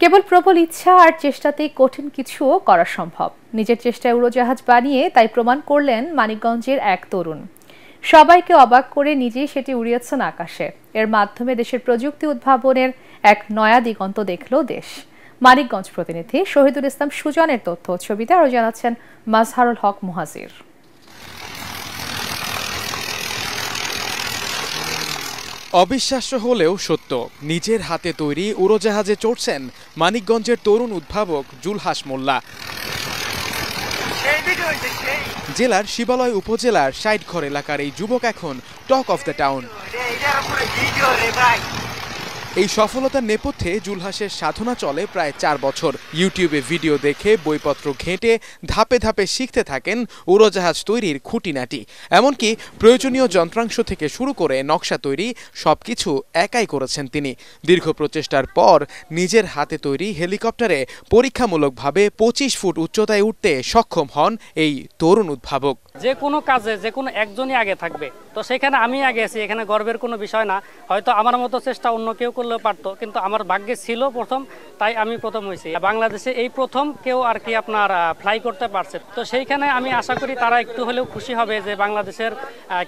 কেবল প্রবল ইচ্ছা আর চেষ্টাতেই কঠিন কিছুও করা সম্ভব। নিজের চেষ্টায় উড়োজাহাজ বানিয়ে তাই প্রমাণ করলেন মানিকগঞ্জের এক তরুণ। সবাইকে অবাক করে নিজেই সেটি উড়িয়েছেন আকাশে। এর মাধ্যমে দেশের প্রযুক্তি উদ্ভাবনের এক নয়া দিগন্ত দেখল দেশ। মানিকগঞ্জ প্রতিনিধি শহীদুল ইসলাম সুজনের তথ্য ছবিতে আরও জানাচ্ছেন মাজহারুল হক মুহাজির। অবিশ্বাস্য হলেও সত্য, নিজের হাতে তৈরি উড়োজাহাজে চড়ছেন মানিকগঞ্জের তরুণ উদ্ভাবক জুলহাস মোল্লা। জেলার শিবালয় উপজেলার ষাটঘর এলাকার এই যুবক এখন টক অফ দ্য টাউন। এই সফলতার নেপথ্যে জুলহাসের সাধনা চলে প্রায় 4 বছর। ইউটিউবে ভিডিও দেখে বইপত্র ঘেঁটে ধাপে ধাপে শিখতে থাকেন উড়োজাহাজ তৈরির খুঁটিনাটি। এমনকি প্রয়োজনীয় যন্ত্রাংশ থেকে শুরু করে নকশা তৈরি সবকিছু একাই করেছেন তিনি। দীর্ঘ প্রচেষ্টার পর নিজের হাতে তৈরি হেলিকপ্টারে পরীক্ষামূলকভাবে 25 ফুট উচ্চতায় উঠতে সক্ষম হন এই তরুণ উদ্ভাবক। যে কোনো কাজে যে কোনো একজনই আগে থাকবে, তো সেখানে আমি আগে আছি, এখানে গর্বের কোনো বিষয় না। হয়তো আমার মতো চেষ্টা অন্য কেউ করলেও পারতো, কিন্তু আমার ভাগ্যে ছিল প্রথম, তাই আমি প্রথম হয়েছি। বাংলাদেশে এই প্রথম কেউ আর কি আপনার ফ্লাই করতে পারছে, তো সেইখানে আমি আশা করি তারা একটু হলেও খুশি হবে যে বাংলাদেশের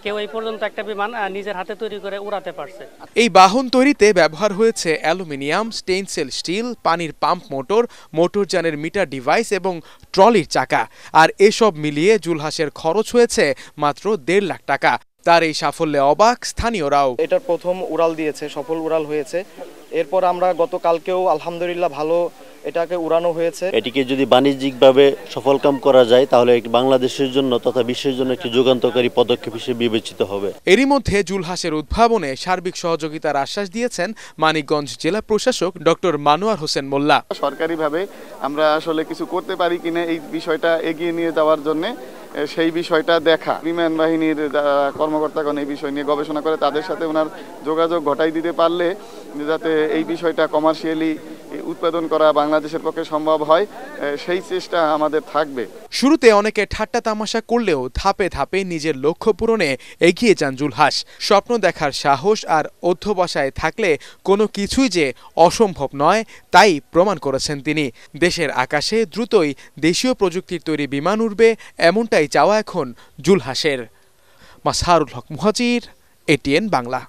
কেউ এই পর্যন্ত একটা বিমান নিজের হাতে তৈরি করে উড়াতে পারছে। এই বাহন তৈরিতে ব্যবহার হয়েছে অ্যালুমিনিয়াম, স্টেইনসেল স্টিল, পানির পাম্প মোটর, মোটরযানের মিটার ডিভাইস এবং ট্রলির চাকা। আর এসব মিলিয়ে জুলহাসের খরচ হয়েছে মাত্র 1.5 লাখ টাকা। তার এই সাফল্যে অবাক স্থানীয়রাও। এটার প্রথম উড়াল দিয়েছে, সফল উড়াল হয়েছে। এরপর আমরা গতকালকেও আলহামদুলিল্লাহ ভালো এটাকে উড়ানো হয়েছে। এটিকে যদি বাণিজ্যিকভাবে সফলকাম করা যায় তাহলে বাংলাদেশের জন্য তথা বিশ্বের জন্য একটি যুগান্তকারী পদক্ষেপ হিসেবে বিবেচিত হবে। এরই মধ্যে জুলহাসের উদ্ভাবনে সার্বিক সহযোগিতার আশ্বাস দিয়েছেন মানিকগঞ্জ জেলা প্রশাসক ডক্টর মানোয়ার হোসেন মোল্লা। সরকারিভাবে আমরা আসলে কিছু করতে পারি কিনা এই বিষয়টা এগিয়ে নিয়ে যাওয়ার জন্য সেই বিষয়টা দেখা, বিমান বাহিনীর কর্মকর্তাগণ এই বিষয় নিয়ে গবেষণা করে তাদের সাথে ওনার যোগাযোগ ঘটাই দিতে পারলে যাতে এই বিষয়টা কমার্শিয়ালি উৎপাদন করা বাংলাদেশের পক্ষে সম্ভব হয়, সেই চেষ্টা আমাদের থাকবে। শুরুতে অনেকে ঠাট্টা তামাশা করলেও ধাপে ধাপে নিজের লক্ষ্য পূরণে এগিয়ে যান জুলহাস। স্বপ্ন দেখার সাহস আর অধ্যবসায় থাকলে কোনো কিছুই যে অসম্ভব নয় তাই প্রমাণ করেছেন তিনি। দেশের আকাশে দ্রুতই দেশীয় প্রযুক্তির তৈরি বিমান উড়বে, এমনটাই চাওয়া এখন জুলহাসের। মাজহারুল হক মুহাজির, এটিএন বাংলা।